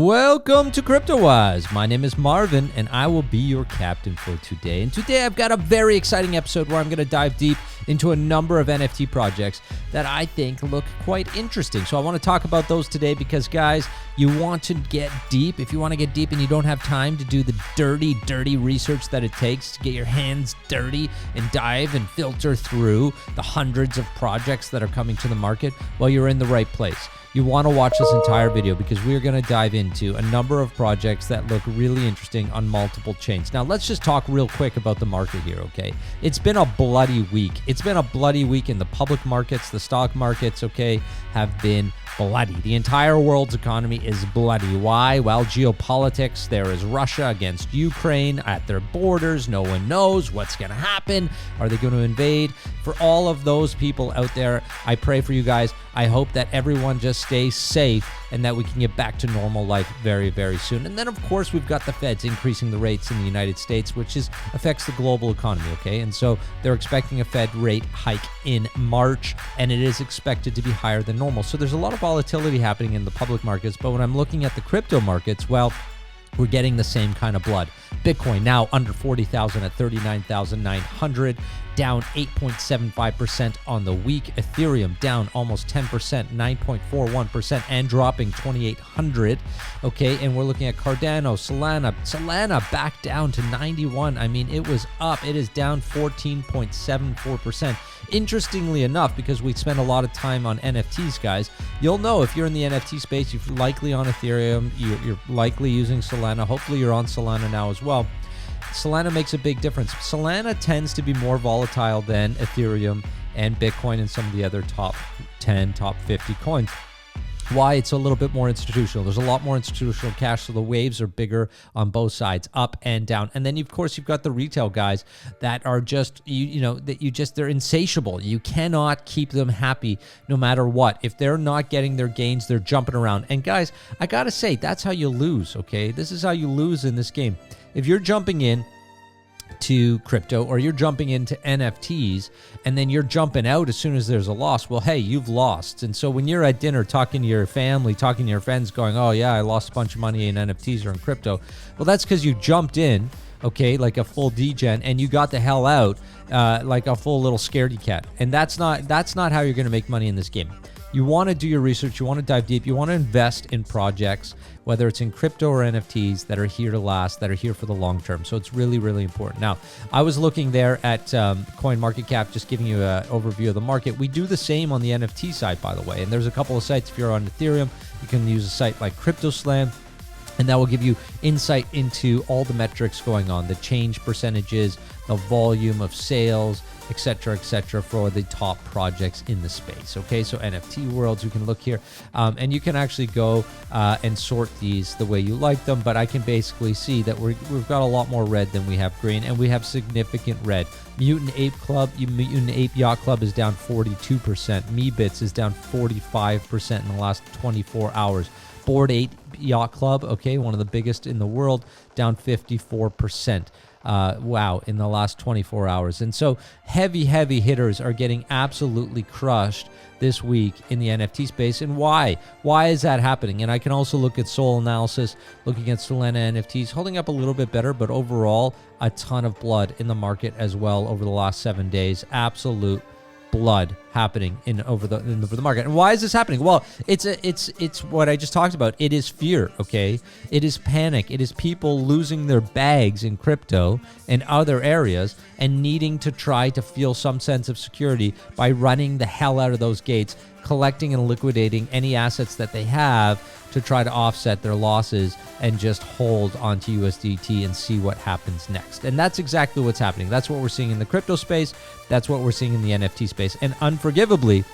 Welcome to Cryptowise. My name is Marvin, and I will be your captain for today. And today I've got a very exciting episode where I'm going to dive deep into a number of NFT projects that I think look quite interesting. So I want to talk about those today because, guys, you want to get deep. If you want to get deep and you don't have time to do the dirty research that it takes to get your hands dirty and dive and filter through the hundreds of projects that are coming to the market, well, you're in the right place. You want to watch this entire video because we are going to dive into a number of projects that look really interesting on multiple chains. Now, let's just talk real quick about the market here, okay? It's been a bloody week. It's been a bloody week in the public markets. The stock markets, okay, have been bloody. The entire world's economy is bloody. Why? Well, geopolitics. There is Russia against Ukraine at their borders. No one knows what's going to happen. Are they going to invade? For all of those people out there, I pray for you guys. I hope that everyone just stays safe and that we can get back to normal life very, very soon. And then, of course, we've got the Feds increasing the rates in the United States, which affects the global economy, okay? And so they're expecting a Fed rate hike in March, and it is expected to be higher than normal. So there's a lot of volatility happening in the public markets, but when I'm looking at the crypto markets, well, we're getting the same kind of blood. Bitcoin now under 40,000 at 39,900, down 8.75% on the week. Ethereum down almost 10%, 9.41%, and dropping 2,800. Okay, and we're looking at Cardano, Solana back down to 91. I mean, it was up. It is down 14.74%. Interestingly enough, because we spend a lot of time on NFTs, guys, you'll know if you're in the NFT space, you're likely on Ethereum, you're likely using Solana. Hopefully you're on Solana now as well. Solana makes a big difference. Solana tends to be more volatile than Ethereum and Bitcoin and some of the other top 10, top 50 coins. Why? It's a little bit more institutional. There's a lot more institutional cash, so the waves are bigger on both sides, up and down. And then, of course, you've got the retail guys that are just, they're insatiable. You cannot keep them happy no matter what. If they're not getting their gains, they're jumping around. And guys, I got to say, that's how you lose, okay? This is how you lose in this game. If you're jumping in to crypto or you're jumping into NFTs and then you're jumping out as soon as there's a loss, well, hey, you've lost. And so when you're at dinner talking to your family, talking to your friends going, oh yeah, I lost a bunch of money in NFTs or in crypto, well, that's because you jumped in, okay, like a full degen, and you got the hell out like a full little scaredy cat. And that's not how you're going to make money in this game. You want to do your research, you want to dive deep, you want to invest in projects, whether it's in crypto or NFTs, that are here to last, that are here for the long term. So it's really, really important. Now, I was looking there at CoinMarketCap, just giving you an overview of the market. We do the same on the NFT side, by the way. And there's a couple of sites. If you're on Ethereum, you can use a site like CryptoSlam, and that will give you insight into all the metrics going on, the change percentages, the volume of sales, et cetera, for the top projects in the space. Okay, so NFT worlds, you can look here, and you can actually go and sort these the way you like them, but I can basically see that we've got a lot more red than we have green, and we have significant red. Mutant Ape Yacht Club is down 42%. Meebits is down 45% in the last 24 hours. Bored Ape Yacht Club, okay, one of the biggest in the world, down 54%. Wow, in the last 24 hours. And so heavy hitters are getting absolutely crushed this week in the NFT space. And why? Why is that happening? And I can also look at Sol Analysis, looking at Solana NFTs, holding up a little bit better, but overall, a ton of blood in the market as well over the last 7 days. Absolute blood happening over the market. And why is this happening? Well, it's what I just talked about. It is fear, okay? It is panic. It is people losing their bags in crypto and other areas and needing to try to feel some sense of security by running the hell out of those gates, collecting and liquidating any assets that they have to try to offset their losses and just hold onto USDT and see what happens next. And that's exactly what's happening. That's what we're seeing in the crypto space. That's what we're seeing in the NFT space. And unforgivably,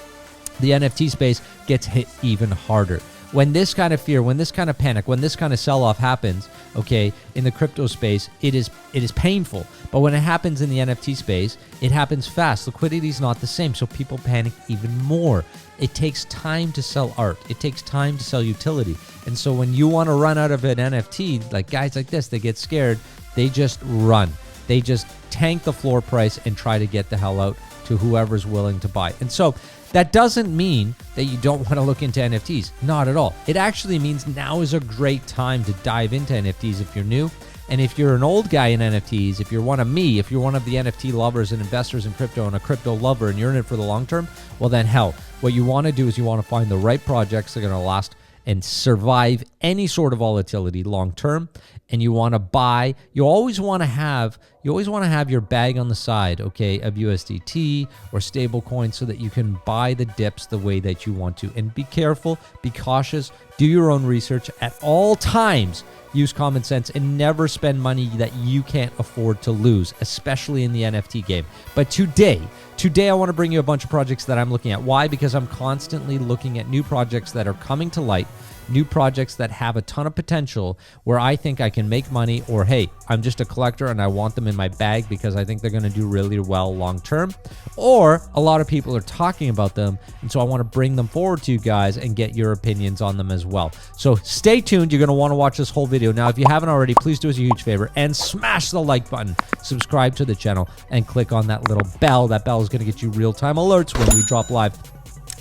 the NFT space gets hit even harder. When this kind of fear, when this kind of panic, when this kind of sell-off happens, okay, in the crypto space, it is painful. But when it happens in the NFT space, it happens fast. Liquidity is not the same, so people panic even more. It takes time to sell art. It takes time to sell utility. And so when you want to run out of an NFT, like guys like this, they get scared, they just run. They just tank the floor price and try to get the hell out to whoever's willing to buy. And so That doesn't mean that you don't want to look into NFTs. Not at all. It actually means now is a great time to dive into NFTs if you're new. And if you're an old guy in NFTs, if you're one of me, if you're one of the NFT lovers and investors in crypto and a crypto lover and you're in it for the long term, well then hell, what you want to do is you want to find the right projects that are going to last and survive any sort of volatility long term. And you want to buy, you always want to have your bag on the side, okay, of USDT or stable coins so that you can buy the dips the way that you want to. And be careful, be cautious, do your own research at all times. Use common sense and never spend money that you can't afford to lose, especially in the NFT game. But today I want to bring you a bunch of projects that I'm looking at. Why? Because I'm constantly looking at new projects that are coming to light, new projects that have a ton of potential where I think I can make money, or hey, I'm just a collector and I want them in my bag because I think they're going to do really well long term, or a lot of people are talking about them and so I want to bring them forward to you guys and get your opinions on them as well. So stay tuned. You're going to want to watch this whole video. Now, if you haven't already, please do us a huge favor and smash the like button, subscribe to the channel, and click on that little bell. That bell is going to get you real-time alerts when we drop live.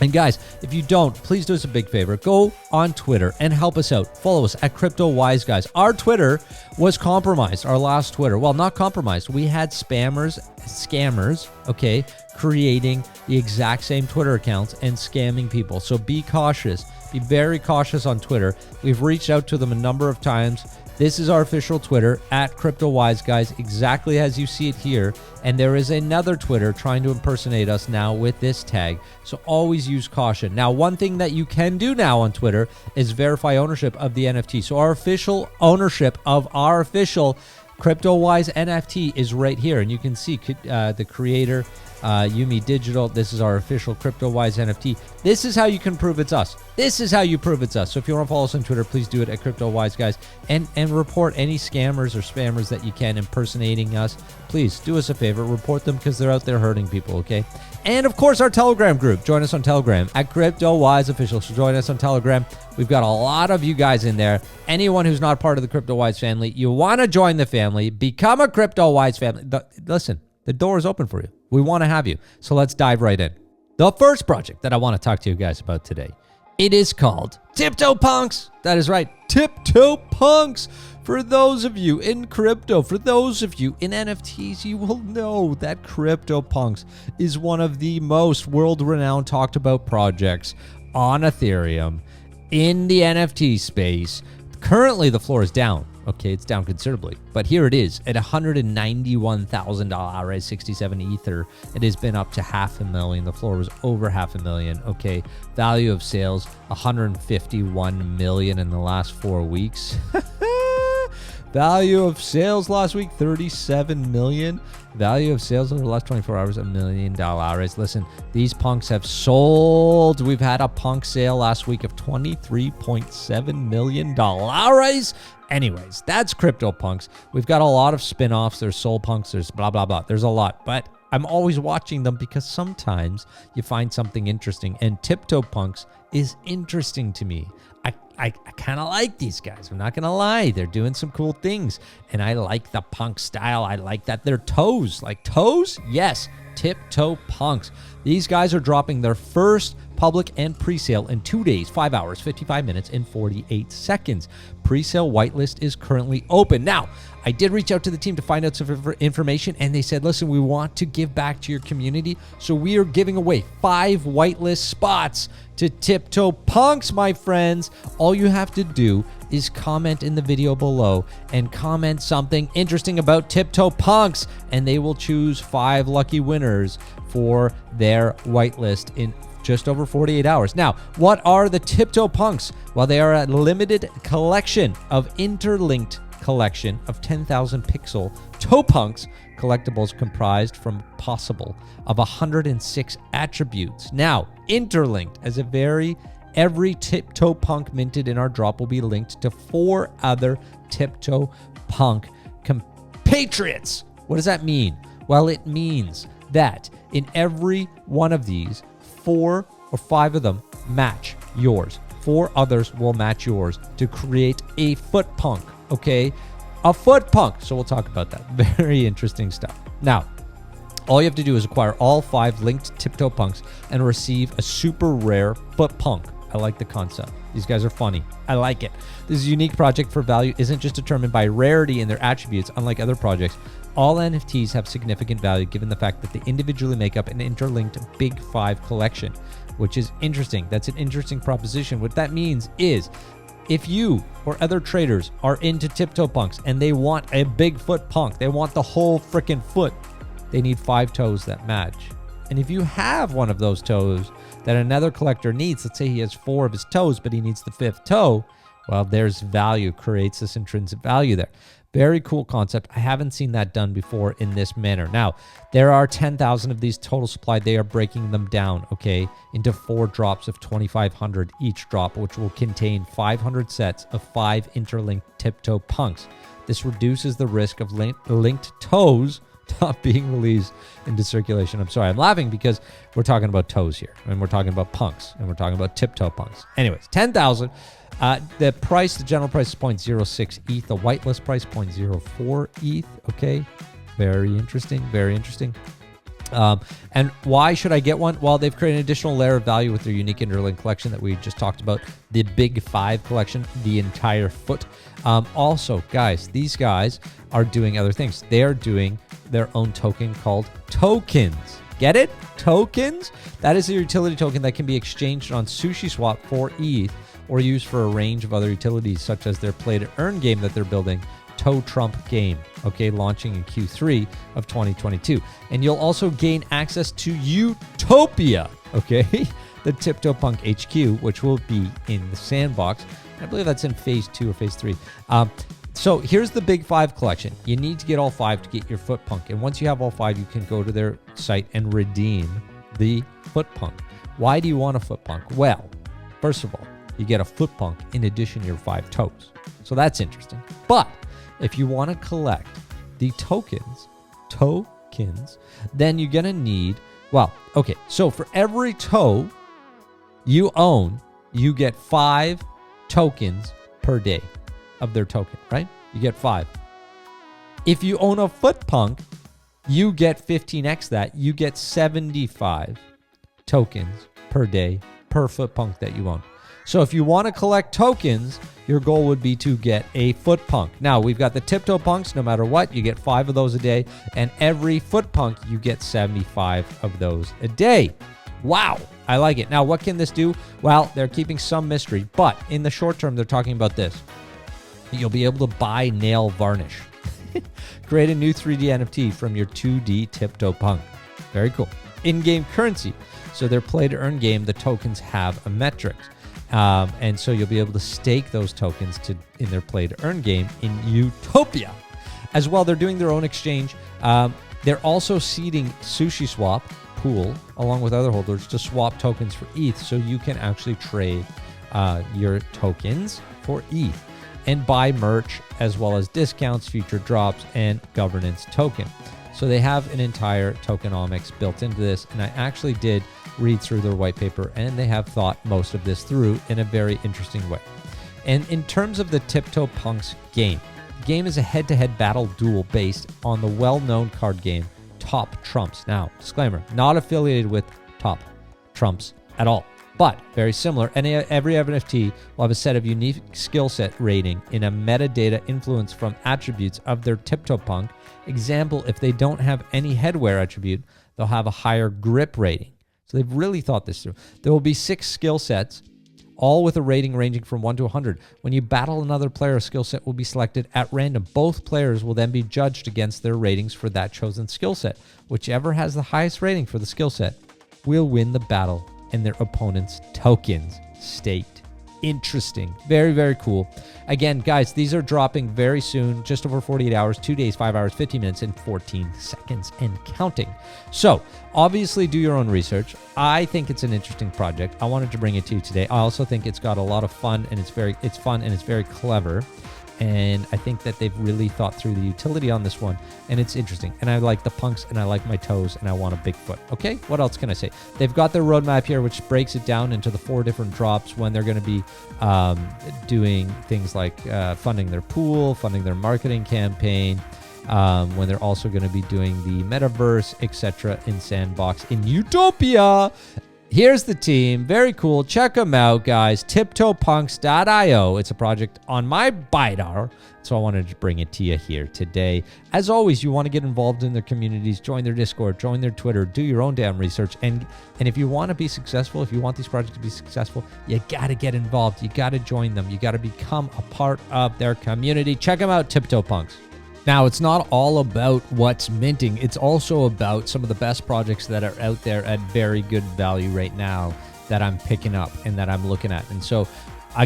And guys, if you don't, please do us a big favor. Go on Twitter and help us out. Follow us at Cryptowise, guys. Our Twitter was compromised, our last Twitter. Well, not compromised. We had scammers, okay, creating the exact same Twitter accounts and scamming people. So be cautious. Be very cautious on Twitter. We've reached out to them a number of times. This is our official Twitter, at Cryptowise, guys, exactly as you see it here. And there is another Twitter trying to impersonate us now with this tag. So always use caution. Now, one thing that you can do now on Twitter is verify ownership of the NFT. So our official ownership of our official Cryptowise NFT is right here. And you can see the creator, Yumi Digital. This is our official Cryptowise NFT. This is how you can prove it's us. This is how you prove it's us. So if you want to follow us on Twitter, please do it at Cryptowise, guys. And report any scammers or spammers that you can impersonating us. Please do us a favor. Report them because they're out there hurting people, okay? And of course, our Telegram group. Join us on Telegram at Cryptowise Official. So join us on Telegram. We've got a lot of you guys in there. Anyone who's not part of the Cryptowise family, you want to join the family, become a Cryptowise family. Listen, the door is open for you. We want to have you. So let's dive right in. The first project that I want to talk to you guys about today, it is called TipToePunks. That is right, TipToePunks. For those of you in crypto, for those of you in NFTs, you will know that CryptoPunks is one of the most world-renowned talked about projects on Ethereum in the NFT space. Currently, the floor is down. Okay, it's down considerably, but here it is at $191,000, 67 Ether. It has been up to $500,000. The floor was over $500,000. Okay, value of sales, 151 million in the last 4 weeks. Value of sales last week, 37 million. Value of sales over the last 24 hours, $1 million. Listen, these punks have sold. We've had a punk sale last week of $23.7 million. Anyways, that's CryptoPunks. We've got a lot of spin-offs. There's Soul Punks. There's blah, blah, blah. There's a lot. But I'm always watching them because sometimes you find something interesting. And TipToePunks is interesting to me. I kind of like these guys. I'm not going to lie. They're doing some cool things. And I like the punk style. I like that they're toes. Like toes? Yes. TipToePunks. These guys are dropping their first public and pre-sale in 2 days, 5 hours, 55 minutes, and 48 seconds. Pre-sale whitelist is currently open. Now, I did reach out to the team to find out some information, and they said, listen, we want to give back to your community, so we are giving away 5 whitelist spots to TipToePunks, my friends. All you have to do is comment in the video below and comment something interesting about TipToePunks, and they will choose 5 lucky winners for their whitelist in just over 48 hours. Now, what are the TipToePunks? Well, they are a limited collection of interlinked collection of 10,000 pixel ToePunks collectibles comprised from possible of 106 attributes. Now, interlinked as every TipToePunk minted in our drop will be linked to 4 other TipToePunk compatriots. What does that mean? Well, it means that in every one of these, 4 or 5 of them match yours. 4 others will match yours to create a foot punk, okay? A foot punk. So we'll talk about that. Very interesting stuff. Now, All you have to do is acquire all 5 linked TipToePunks and receive a super rare foot punk. I like the concept. These guys are funny. I like it. This unique project for value isn't just determined by rarity in their attributes. Unlike other projects, all NFTs have significant value given the fact that they individually make up an interlinked Big 5 collection, which is interesting. That's an interesting proposition. What that means is if you or other traders are into TipToePunks and they want a big foot punk, they want the whole freaking foot, they need 5 toes that match. And if you have one of those toes that another collector needs, let's say he has 4 of his toes, but he needs the 5th toe, well, there's value, creates this intrinsic value there. Very cool concept. I haven't seen that done before in this manner. Now, there are 10,000 of these total supply. They are breaking them down, okay, into 4 drops of 2,500 each drop, which will contain 500 sets of 5 interlinked TipToePunks. This reduces the risk of linked toes not being released into circulation. I'm sorry, I'm laughing because we're talking about toes here, and we're talking about punks, and we're talking about TipToePunks. Anyways, 10,000. The price, the general price is 0.06 ETH. The whitelist price, 0.04 ETH. Okay, very interesting, very interesting. And why should I get one? Well, they've created an additional layer of value with their unique interlinked collection that we just talked about, the Big 5 collection, the entire foot. Also, guys, these guys are doing other things. They are doing their own token called tokens. Get it? Tokens? That is a utility token that can be exchanged on SushiSwap for ETH or used for a range of other utilities, such as their play-to-earn game that they're building, Toe Trump Game, okay, launching in Q3 of 2022. And you'll also gain access to Utopia, okay, the TipToePunk HQ, which will be in the sandbox. I believe that's in phase 2 or phase 3. So here's the Big 5 collection. You need to get all 5 to get your foot punk. And once you have all 5, you can go to their site and redeem the foot punk. Why do you want a foot punk? Well, first of all, you get a foot punk in addition to your 5 toes. So that's interesting. But if you want to collect the tokens, then you're going to need, well, okay, so for every toe you own, you get 5 tokens per day of their token, right? You get 5. If you own a foot punk, you get 15x that. You get 75 tokens per day per foot punk that you own. So if you want to collect tokens, your goal would be to get a foot punk. Now, we've got the TipToePunks. No matter what, you get 5 of those a day. And every foot punk, you get 75 of those a day. Wow, I like it. Now, what can this do? Well, they're keeping some mystery. But in the short term, they're talking about this. You'll be able to buy nail varnish. Create a new 3D NFT from your 2D TipToePunk. Very cool. In-game currency. So their play-to-earn game, the tokens have a metrics. And so you'll be able to stake those tokens in their play-to-earn game in Utopia. As well, they're doing their own exchange. They're also seeding SushiSwap pool along with other holders to swap tokens for ETH, so you can actually trade your tokens for ETH and buy merch as well as discounts, future drops, and governance token. So they have an entire tokenomics built into this, and I actually did read through their white paper, and they have thought most of this through in a very interesting way. And in terms of the TipToePunks game, the game is a head-to-head battle duel based on the well-known card game Top Trumps. Now, disclaimer, not affiliated with Top Trumps at all, but very similar. And every NFT will have a set of unique skill set rating in a metadata influence from attributes of their TipToePunk. Example, if they don't have any headwear attribute, they'll have a higher grip rating. So they've really thought this through. There will be 6 skill sets, all with a rating ranging from 1 to 100. When you battle another player, a skill set will be selected at random. Both players will then be judged against their ratings for that chosen skill set. Whichever has the highest rating for the skill set will win the battle and their opponent's tokens staked. Interesting. Very, very cool. Again, guys, these are dropping very soon, just over 48 hours, 2 days, 5 hours, 50 minutes, and 14 seconds and counting. So obviously do your own research. I think it's an interesting project. I wanted to bring it to you today. I also think it's got a lot of fun, and it's fun and it's very clever. And I think that they've really thought through the utility on this one, and it's interesting. And I like the punks, and I like my toes, and I want a big foot. Okay, what else can I say? They've got their roadmap here, which breaks it down into the 4 different drops when they're going to be doing things like funding their pool, funding their marketing campaign, when they're also going to be doing the metaverse, etc. in Sandbox in Utopia. Here's the team. Very cool. Check them out, guys. TipToePunks.io. It's a project on my BIDAR. So I wanted to bring it to you here today. As always, you want to get involved in their communities, join their Discord, join their Twitter, do your own damn research. And if you want to be successful, if you want these projects to be successful, you got to get involved. You got to join them. You got to become a part of their community. Check them out, TipToePunks. Now, it's not all about what's minting. It's also about some of the best projects that are out there at very good value right now that I'm picking up and that I'm looking at. And so,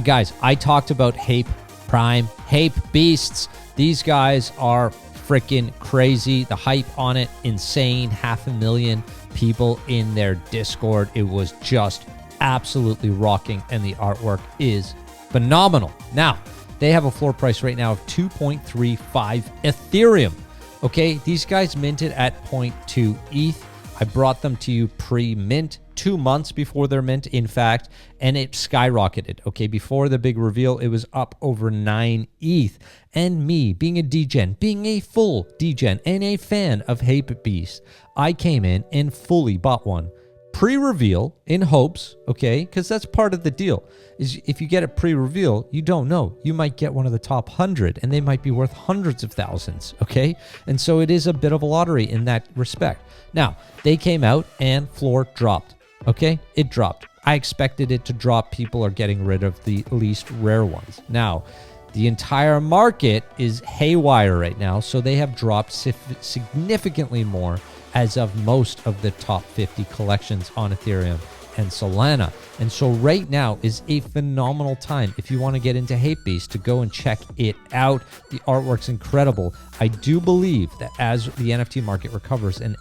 guys, I talked about Hape Prime, Hape Beasts. These guys are freaking crazy. The hype on it, insane. 500,000 people in their Discord. It was just absolutely rocking, and the artwork is phenomenal. Now, they have a floor price right now of 2.35 Ethereum. Okay, these guys minted at 0.2 ETH. I brought them to you pre-mint, 2 months before their mint, in fact, and it skyrocketed. Okay, before the big reveal, it was up over 9 ETH. And me, being a degen, being a full degen and a fan of Hape Beast, I came in and fully bought one. Pre-reveal in hopes, okay, because that's part of the deal, is if you get a pre-reveal, you don't know. You might get one of the top 100 and they might be worth hundreds of thousands, okay? And so it is a bit of a lottery in that respect. Now, they came out and floor dropped, okay? It dropped. I expected it to drop. People are getting rid of the least rare ones. Now, the entire market is haywire right now, so they have dropped significantly more as of most of the top 50 collections on Ethereum and Solana. And so right now is a phenomenal time if you want to get into Hape Beast to go and check it out. The artwork's incredible. I do believe that as the NFT market recovers, and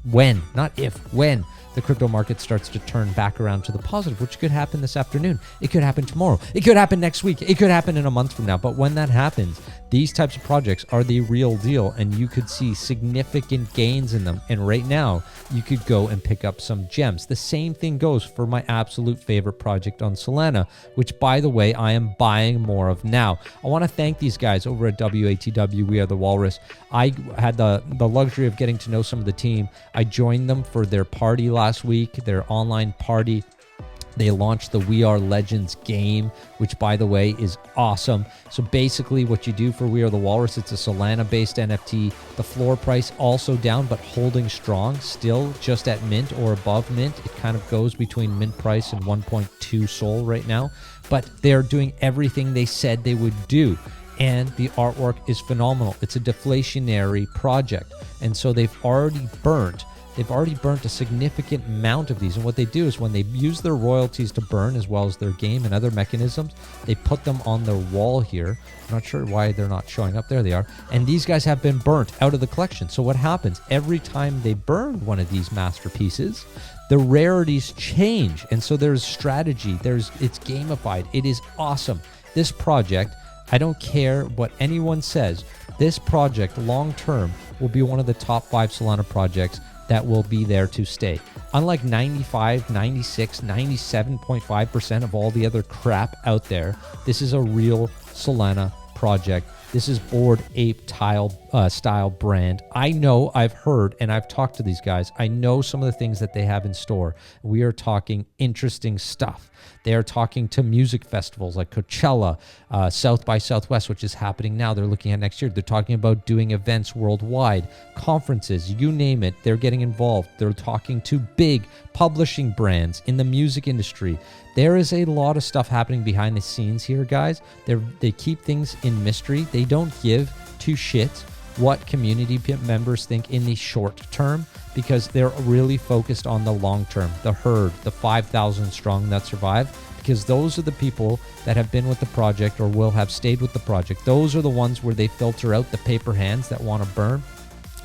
when the crypto market starts to turn back around to the positive, which could happen this afternoon, it could happen tomorrow, it could happen next week, it could happen in a month from now. But when that happens, these types of projects are the real deal, and you could see significant gains in them. And right now, you could go and pick up some gems. The same thing goes for my absolute favorite project on Solana, which, by the way, I am buying more of now. I want to thank these guys over at WATW, We Are the Walrus. I had the luxury of getting to know some of the team. I joined them for their party last week, their online party. They launched the We Are Legends game, which, by the way, is awesome. So basically what you do for We Are the Walrus, it's a Solana-based NFT. The floor price also down, but holding strong, still just at mint or above mint. It kind of goes between mint price and 1.2 Sol right now. But they're doing everything they said they would do. And the artwork is phenomenal. It's a deflationary project. And so they've already burnt a significant amount of these. And what they do is when they use their royalties to burn, as well as their game and other mechanisms, they put them on their wall here. I'm not sure why they're not showing up. There they are. And these guys have been burnt out of the collection. So what happens? Every time they burn one of these masterpieces, the rarities change. And so there's strategy. It's gamified. It is awesome. This project, I don't care what anyone says, this project long-term will be one of the top 5 Solana projects that will be there to stay. Unlike 95, 96, 97.5% of all the other crap out there, this is a real Solana project. This is Bored Ape style brand. I know, I've heard, and I've talked to these guys. I know some of the things that they have in store. We are talking interesting stuff. They are talking to music festivals like Coachella, South by Southwest, which is happening now. They're looking at next year. They're talking about doing events worldwide, conferences, you name it. They're getting involved. They're talking to big publishing brands in the music industry. There is a lot of stuff happening behind the scenes here, guys. They keep things in mystery. They don't give two shits what community members think in the short term, because they're really focused on the long term, the herd, the 5,000 strong that survive, because those are the people that have been with the project or will have stayed with the project. Those are the ones where they filter out the paper hands that want to burn.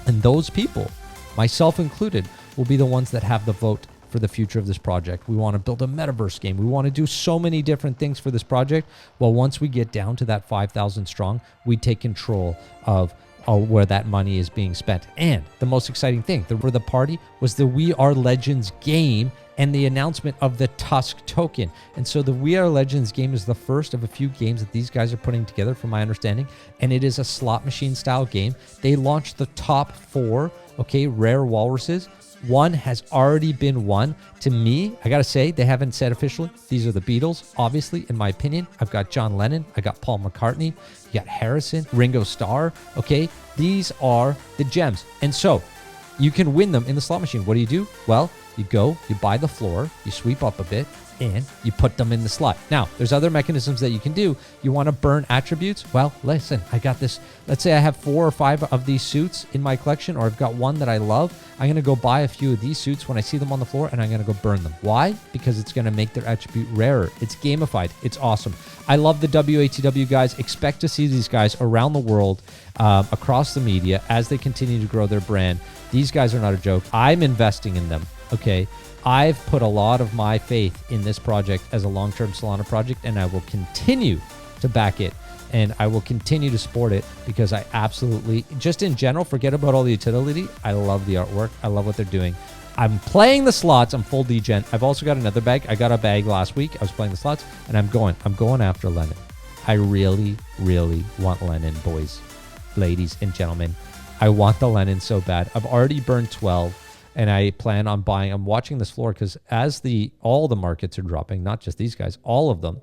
And those people, myself included, will be the ones that have the vote for the future of this project. We want to build a metaverse game. We want to do so many different things for this project. Well, once we get down to that 5,000 strong, we take control of where that money is being spent. And the most exciting thing for the party was the We Are Legends game and the announcement of the Tusk token. And so the We Are Legends game is the first of a few games that these guys are putting together, from my understanding, and it is a slot machine style game. They launched the top 4, okay, rare walruses. One has already been won. To me, I gotta say, they haven't said officially. These are the Beatles, obviously, in my opinion. I've got John Lennon, I got Paul McCartney, you got Harrison, Ringo Starr, okay? These are the gems. And so you can win them in the slot machine. What do? Well, you go, you buy the floor, you sweep up a bit, and you put them in the slot. Now, there's other mechanisms that you can do. You want to burn attributes? Well, listen, I got this. Let's say I have 4 or 5 of these suits in my collection, or I've got one that I love. I'm going to go buy a few of these suits when I see them on the floor, and I'm going to go burn them. Why? Because it's going to make their attribute rarer. It's gamified. It's awesome. I love the WATW guys. Expect to see these guys around the world, across the media, as they continue to grow their brand. These guys are not a joke. I'm investing in them, okay? I've put a lot of my faith in this project as a long-term Solana project, and I will continue to back it, and I will continue to support it, because I absolutely, just in general, forget about all the utility. I love the artwork. I love what they're doing. I'm playing the slots. I'm full degen. I've also got another bag. I got a bag last week. I was playing the slots, and I'm going after Lennon. I really, really want Lennon, boys, ladies, and gentlemen. I want the Lennon so bad. I've already burned 12. And I plan on buying. I'm watching this floor because as all the markets are dropping, not just these guys, all of them,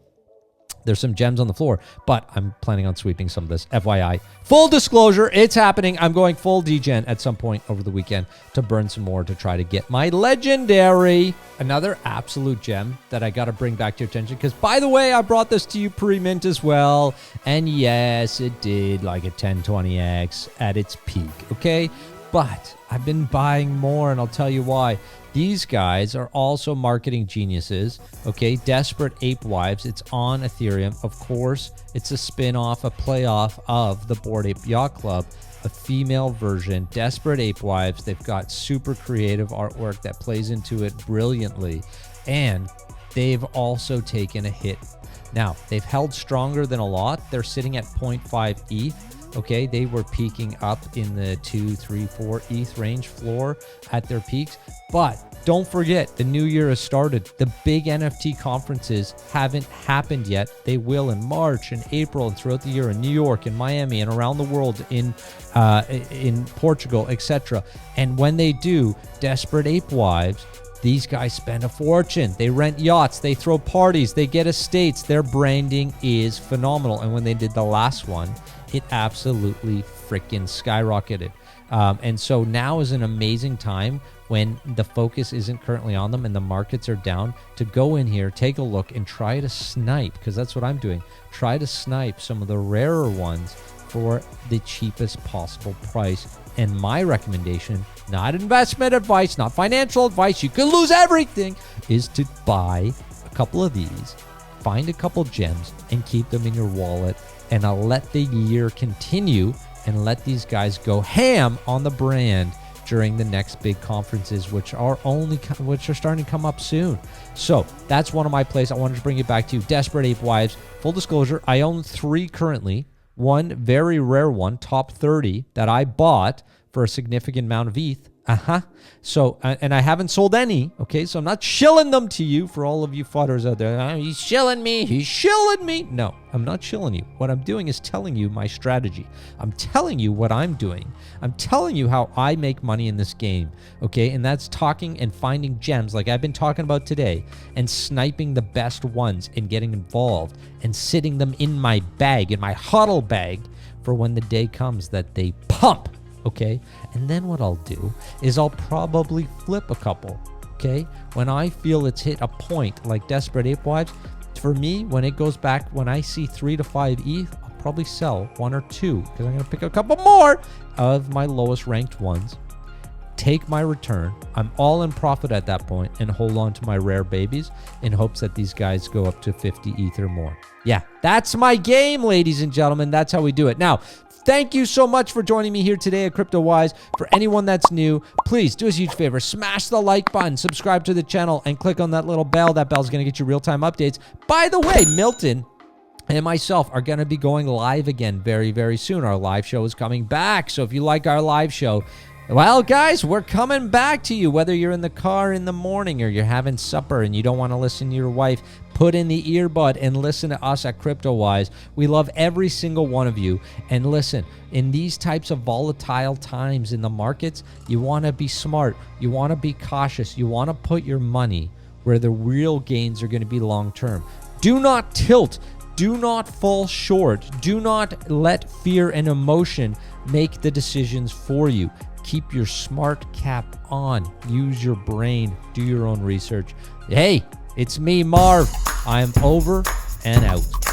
there's some gems on the floor, but I'm planning on sweeping some of this. FYI, full disclosure, it's happening. I'm going full degen at some point over the weekend to burn some more to try to get my legendary. Another absolute gem that I got to bring back to your attention, because by the way, I brought this to you pre-mint as well. And yes, it did like a 1020x at its peak, okay? But I've been buying more, and I'll tell you why. These guys are also marketing geniuses, okay? Desperate Ape Wives. It's on Ethereum. Of course, it's a spin-off, a playoff of the Bored Ape Yacht Club, a female version. Desperate Ape Wives. They've got super creative artwork that plays into it brilliantly. And they've also taken a hit. Now, they've held stronger than a lot. They're sitting at 0.5 ETH. Okay, they were peaking up in the 2, 3, 4 ETH range floor at their peaks. But don't forget, the new year has started. The big NFT conferences haven't happened yet. They will in March and April and throughout the year in New York and Miami and around the world, in Portugal, etc. And when they do, Desperate Ape Wives, these guys spend a fortune. They rent yachts, they throw parties, they get estates. Their branding is phenomenal. And when they did the last one, it absolutely freaking skyrocketed. And so now is an amazing time, when the focus isn't currently on them and the markets are down, to go in here, take a look, and try to snipe, because that's what I'm doing. Try to snipe some of the rarer ones for the cheapest possible price. And my recommendation, not investment advice, not financial advice, you could lose everything, is to buy a couple of these, find a couple gems, and keep them in your wallet. And I'll let the year continue and let these guys go ham on the brand during the next big conferences, which are starting to come up soon. So that's one of my plays. I wanted to bring it back to you. Desperate Ape Wives. Full disclosure, I own 3 currently. One very rare one, top 30, that I bought for a significant amount of ETH. So, and I haven't sold any, okay? So I'm not shilling them to you for all of you fudders out there. He's shilling me. He's shilling me. No, I'm not shilling you. What I'm doing is telling you my strategy. I'm telling you what I'm doing. I'm telling you how I make money in this game, okay? And that's talking and finding gems like I've been talking about today, and sniping the best ones and getting involved and sitting them in my bag, in my huddle bag, for when the day comes that they pump. Okay, and then what I'll do is I'll probably flip a couple, okay? When I feel it's hit a point like Desperate Ape Wives, for me, when it goes back, when I see 3 to 5 ETH, I'll probably sell 1 or 2, because I'm going to pick a couple more of my lowest ranked ones, take my return. I'm all in profit at that point, and hold on to my rare babies in hopes that these guys go up to 50 ETH or more. Yeah, that's my game, ladies and gentlemen. That's how we do it. Now, thank you so much for joining me here today at Cryptowise. For anyone that's new, please do us a huge favor. Smash the like button, subscribe to the channel, and click on that little bell. That bell's going to get you real-time updates. By the way, Milton and myself are going to be going live again very, very soon. Our live show is coming back. So if you like our live show, well, guys, we're coming back to you. Whether you're in the car in the morning or you're having supper and you don't want to listen to your wife, put in the earbud and listen to us at Cryptowise. We love every single one of you. And listen, in these types of volatile times in the markets, you want to be smart. You want to be cautious. You want to put your money where the real gains are going to be long term. Do not tilt. Do not fall short. Do not let fear and emotion make the decisions for you. Keep your smart cap on. Use your brain. Do your own research. Hey, it's me, Marv. I'm over and out.